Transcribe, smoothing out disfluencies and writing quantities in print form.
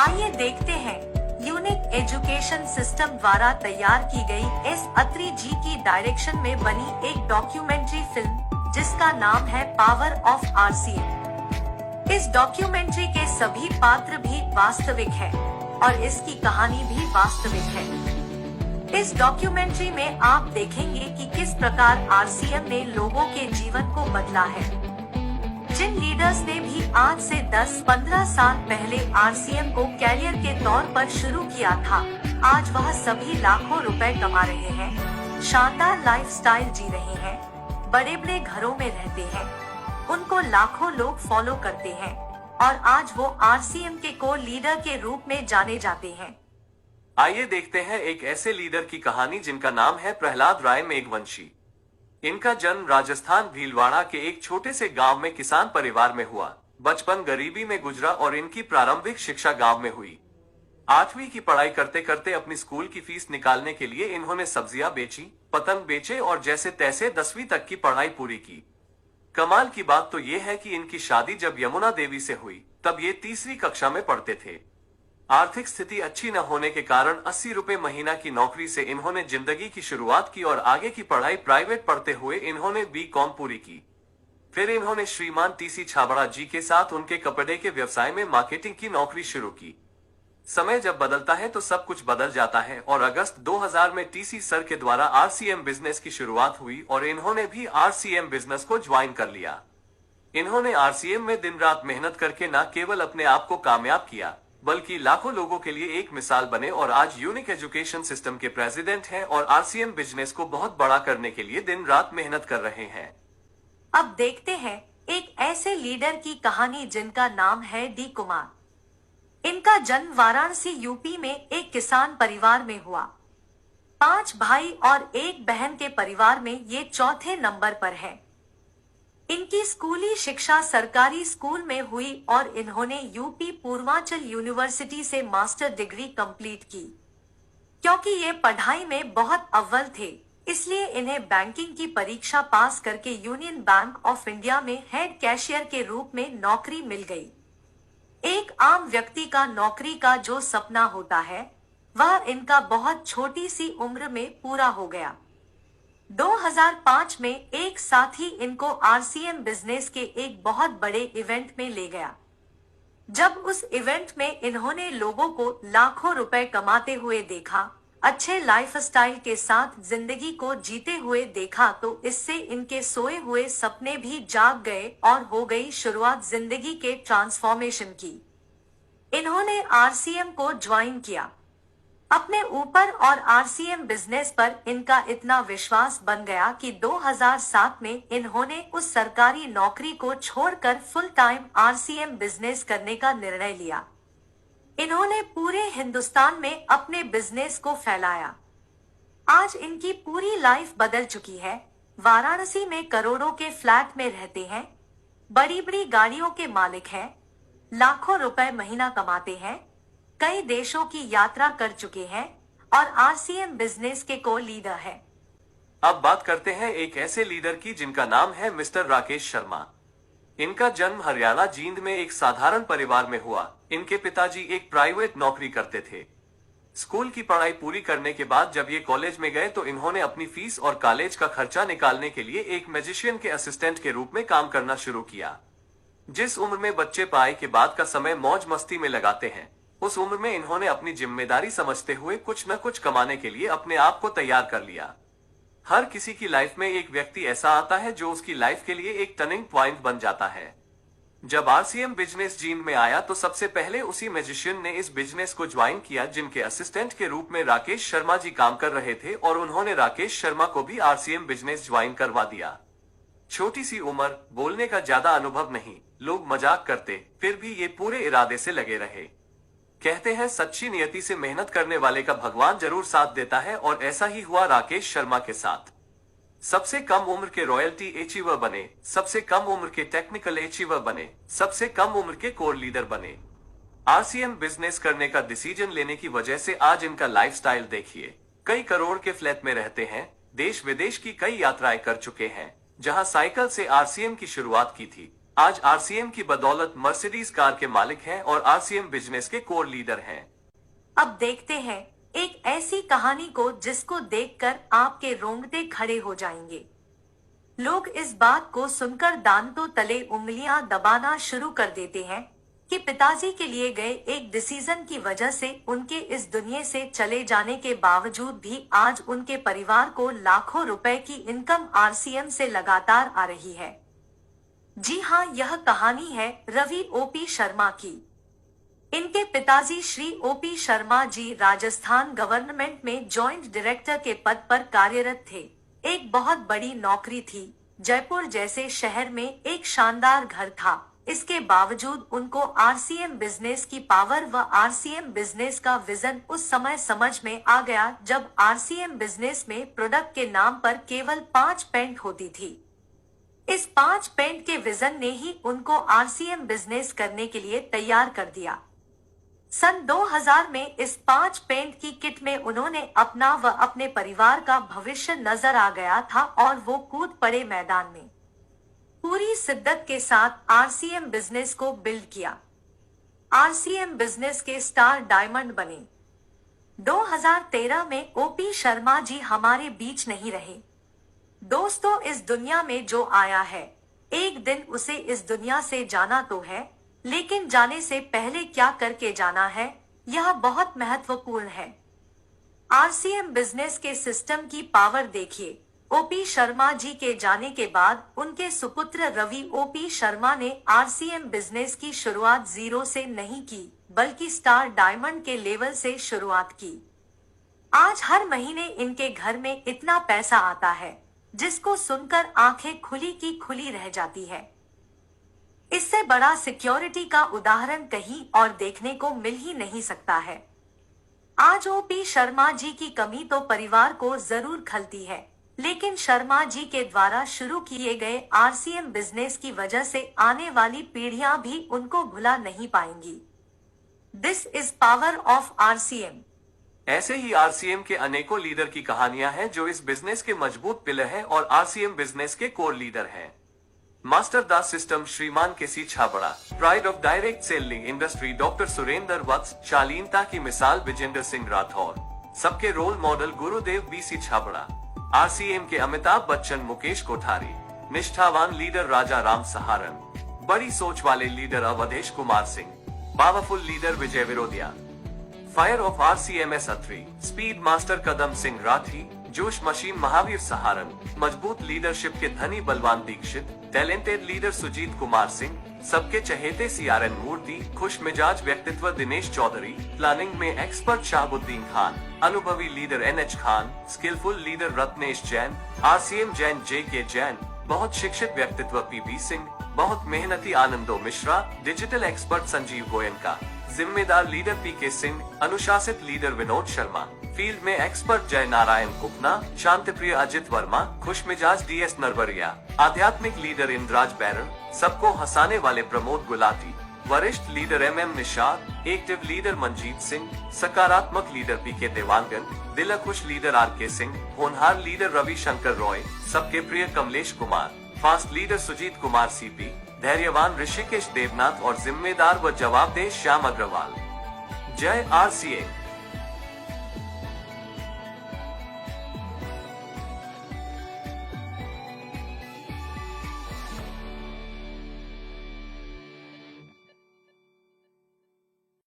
आइए देखते हैं यूनिक एजुकेशन सिस्टम द्वारा तैयार की गई एस अत्री जी की डायरेक्शन में बनी एक डॉक्यूमेंट्री फिल्म जिसका नाम है पावर ऑफ आरसीएम। इस डॉक्यूमेंट्री के सभी पात्र भी वास्तविक है और इसकी कहानी भी वास्तविक है। इस डॉक्यूमेंट्री में आप देखेंगे कि किस प्रकार आरसीएम ने लोगों के जीवन को बदला है। जिन लीडर्स ने भी आज से 10-15 साल पहले आरसीएम को कैरियर के तौर पर शुरू किया था, आज वह सभी लाखों रुपए कमा रहे हैं, शानदार लाइफस्टाइल जी रहे हैं, बड़े बड़े घरों में रहते हैं, उनको लाखों लोग फॉलो करते हैं और आज वो आरसीएम के को लीडर के रूप में जाने जाते हैं। आइए देखते हैं एक ऐसे लीडर की कहानी जिनका नाम है प्रहलाद राय मेघवंशी। इनका जन्म राजस्थान भीलवाड़ा के एक छोटे से गांव में किसान परिवार में हुआ। बचपन गरीबी में गुजरा और इनकी प्रारंभिक शिक्षा गांव में हुई। 8वीं की पढ़ाई करते करते अपनी स्कूल की फीस निकालने के लिए इन्होंने सब्जियां बेची, पतंग बेचे और जैसे तैसे 10वीं तक की पढ़ाई पूरी की। कमाल की बात तो ये है कि इनकी शादी जब यमुना देवी से हुई तब ये 3वीं कक्षा में पढ़ते थे। आर्थिक स्थिति अच्छी न होने के कारण 80 रुपए महीना की नौकरी से इन्होंने जिंदगी की शुरुआत की और आगे की पढ़ाई प्राइवेट पढ़ते हुए इन्होंने बीकॉम पूरी की। फिर इन्होंने श्रीमान टीसी छाबड़ा जी के साथ उनके कपड़े के व्यवसाय में मार्केटिंग की नौकरी शुरू की। समय जब बदलता है तो सब कुछ बदल जाता है और अगस्त 2000 में टीसी सर के द्वारा आरसीएम बिजनेस की शुरुआत हुई और इन्होंने भी आरसीएम बिजनेस को ज्वाइन कर लिया। इन्होंने आरसीएम में दिन रात मेहनत करके न केवल अपने आप को कामयाब किया बल्कि लाखों लोगों के लिए एक मिसाल बने और आज यूनिक एजुकेशन सिस्टम के प्रेसिडेंट हैं और आरसीएम बिजनेस को बहुत बड़ा करने के लिए दिन रात मेहनत कर रहे हैं। अब देखते हैं एक ऐसे लीडर की कहानी जिनका नाम है डी कुमार। इनका जन्म वाराणसी यूपी में एक किसान परिवार में हुआ। 5 भाई और 1 बहन के परिवार में ये चौथे नंबर पर है। इनकी स्कूली शिक्षा सरकारी स्कूल में हुई और इन्होंने यूपी पूर्वांचल यूनिवर्सिटी से मास्टर डिग्री कंप्लीट की। क्योंकि ये पढ़ाई में बहुत अव्वल थे, इसलिए इन्हें बैंकिंग की परीक्षा पास करके यूनियन बैंक ऑफ इंडिया में हेड कैशियर के रूप में नौकरी मिल गई। एक आम व्यक्ति का नौकरी का जो सपना होता है वह इनका बहुत छोटी सी उम्र में पूरा हो गया। 2005 में एक साथी इनको आरसीएम बिजनेस के एक बहुत बड़े इवेंट में ले गया। जब उस इवेंट में इन्होंने लोगों को लाखों रुपए कमाते हुए देखा, अच्छे लाइफस्टाइल के साथ जिंदगी को जीते हुए देखा तो इससे इनके सोए हुए सपने भी जाग गए और हो गई शुरुआत जिंदगी के ट्रांसफॉर्मेशन की। इन्होंने आरसीएम को ज्वाइन किया। अपने ऊपर और आरसीएम बिजनेस पर इनका इतना विश्वास बन गया कि 2007 में इन्होंने उस सरकारी नौकरी को छोड़कर फुल टाइम आरसीएम बिजनेस करने का निर्णय लिया। इन्होंने पूरे हिंदुस्तान में अपने बिजनेस को फैलाया। आज इनकी पूरी लाइफ बदल चुकी है। वाराणसी में करोड़ों के फ्लैट में रहते हैं, बड़ी बड़ी गाड़ियों के मालिक हैं, लाखों रुपए महीना कमाते हैं, कई देशों की यात्रा कर चुके हैं और आरसीएम बिजनेस के को लीडर है। अब बात करते हैं एक ऐसे लीडर की जिनका नाम है मिस्टर राकेश शर्मा। इनका जन्म हरियाणा जींद में एक साधारण परिवार में हुआ। इनके पिताजी एक प्राइवेट नौकरी करते थे। स्कूल की पढ़ाई पूरी करने के बाद जब ये कॉलेज में गए तो इन्होंने अपनी फीस और कॉलेज का खर्चा निकालने के लिए एक मैजिशियन के असिस्टेंट के रूप में काम करना शुरू किया। जिस उम्र में बच्चे पढ़ाई के बाद का समय मौज मस्ती में लगाते हैं, उस उम्र में इन्होंने अपनी जिम्मेदारी समझते हुए कुछ न कुछ कमाने के लिए अपने आप को तैयार कर लिया। हर किसी की लाइफ में एक व्यक्ति ऐसा आता है जो उसकी लाइफ के लिए एक टर्निंग पॉइंट बन जाता है। जब आरसीएम बिजनेस जींद में आया तो सबसे पहले उसी मैजिशियन ने इस बिजनेस को ज्वाइन किया जिनके असिस्टेंट के रूप में राकेश शर्मा जी काम कर रहे थे और उन्होंने राकेश शर्मा को भी आरसीएम बिजनेस ज्वाइन करवा दिया। छोटी सी उम्र, बोलने का ज्यादा अनुभव नहीं, लोग मजाक करते, फिर भी ये पूरे इरादे से लगे रहे। कहते हैं सच्ची नियति से मेहनत करने वाले का भगवान जरूर साथ देता है और ऐसा ही हुआ राकेश शर्मा के साथ। सबसे कम उम्र के रॉयल्टी अचीवर बने, सबसे कम उम्र के टेक्निकल अचीवर बने, सबसे कम उम्र के कोर लीडर बने। आरसीएम बिजनेस करने का डिसीजन लेने की वजह से आज इनका लाइफस्टाइल देखिए। कई करोड़ के फ्लैट में रहते हैं, देश विदेश की कई यात्राएं कर चुके हैं। जहां साइकिल से आरसीएम की शुरुआत की थी आज आरसीएम की बदौलत मर्सिडीज कार के मालिक हैं और आरसीएम बिजनेस के कोर लीडर हैं। अब देखते हैं एक ऐसी कहानी को जिसको देखकर आपके रोंगटे खड़े हो जाएंगे। लोग इस बात को सुनकर दांतों तले उंगलियां दबाना शुरू कर देते हैं कि पिताजी के लिए गए एक डिसीजन की वजह से उनके इस दुनिया से चले जाने के बावजूद भी आज उनके परिवार को लाखों रुपए की इनकम आरसीएम से लगातार आ रही है। जी हाँ, यह कहानी है रवि ओपी शर्मा की। इनके पिताजी श्री ओपी शर्मा जी राजस्थान गवर्नमेंट में जॉइंट डायरेक्टर के पद पर कार्यरत थे। एक बहुत बड़ी नौकरी थी। जयपुर जैसे शहर में एक शानदार घर था। इसके बावजूद उनको आरसीएम बिजनेस की पावर व आरसीएम बिजनेस का विजन उस समय समझ में आ गया जब आरसीएम बिजनेस में प्रोडक्ट के नाम पर केवल 5 पेंट होती थी। इस 5 पेंट के विजन ने ही उनको आरसीएम बिजनेस करने के लिए तैयार कर दिया। सन 2000 में इस 5 पेंट की किट में उन्होंने अपना व अपने परिवार का भविष्य नजर आ गया था और वो कूद पड़े मैदान में। पूरी शिद्दत के साथ आरसीएम बिजनेस को बिल्ड किया। आरसीएम बिजनेस के स्टार डायमंड बने। 2013 में ओपी शर्मा जी हमारे बीच नहीं रहे। दोस्तों, इस दुनिया में जो आया है एक दिन उसे इस दुनिया से जाना तो है, लेकिन जाने से पहले क्या करके जाना है यह बहुत महत्वपूर्ण है। आरसीएम बिजनेस के सिस्टम की पावर देखिए। ओपी शर्मा जी के जाने के बाद उनके सुपुत्र रवि ओपी शर्मा ने आरसीएम बिजनेस की शुरुआत जीरो से नहीं की, बल्कि स्टार डायमंड के लेवल से शुरुआत की। आज हर महीने इनके घर में इतना पैसा आता है जिसको सुनकर आंखें खुली की खुली रह जाती है। इससे बड़ा सिक्योरिटी का उदाहरण कहीं और देखने को मिल ही नहीं सकता है। आज ओपी शर्मा जी की कमी तो परिवार को जरूर खलती है, लेकिन शर्मा जी के द्वारा शुरू किए गए आरसीएम बिजनेस की वजह से आने वाली पीढ़ियां भी उनको भुला नहीं पाएंगी। This is power of RCM. ऐसे ही आरसीएम के अनेकों लीडर की कहानियां हैं जो इस बिजनेस के मजबूत पिलर हैं और आरसीएम बिजनेस के कोर लीडर हैं। मास्टर द सिस्टम श्रीमान KC Chhabra, pride of direct selling industry doctor Surendra Vats, शालीनता की मिसाल विजेंद्र सिंह राठौर, सबके रोल मॉडल गुरुदेव बीसी छाबड़ा, आरसीएम के अमिताभ बच्चन मुकेश कोठारी, निष्ठावान लीडर राजा राम सहारन, बड़ी सोच वाले leader Awadhesh Kumar Singh, powerful leader Vijay Virodhiya, fire of RCMS Atri, speed master Kadam Singh Rathi, जोश मशीन महावीर सहारन, मजबूत लीडरशिप के धनी बलवान दीक्षित, टैलेंटेड लीडर सुजीत कुमार सिंह, सबके चहेते सीआरएन मूर्ति, खुश मिजाज व्यक्तित्व दिनेश चौधरी, प्लानिंग में एक्सपर्ट शाहबुद्दीन खान, अनुभवी leader NH Khan, skilful leader Ratnesh Jain, RCM Jain JK Jain, बहुत शिक्षित व्यक्तित्व पीबी सिंह, बहुत मेहनती आनंदो मिश्रा, डिजिटल एक्सपर्ट संजीव गोयनका, जिम्मेदार लीडर पीके सिंह, अनुशासित लीडर विनोद शर्मा, फील्ड में एक्सपर्ट जय नारायण कुपना, शांतिप्रिय अजित वर्मा, खुशमिजाज डीएस नरवरिया, आध्यात्मिक लीडर इंद्राज बैरन, सबको हंसाने वाले प्रमोद गुलाटी, वरिष्ठ leader MM Nishad, active leader Manjeet Singh, सकारात्मक लीडर पीके देवांगन, दिल खुश लीडर आरके सिंह, होनहार लीडर रविशंकर रॉय, सबके प्रिय Kamlesh Kumar, fast leader Sujit Kumar CP, धैर्यवान ऋषिकेश देवनाथ और जिम्मेदार व जवाबदेह श्याम अग्रवाल। जय आरसीए।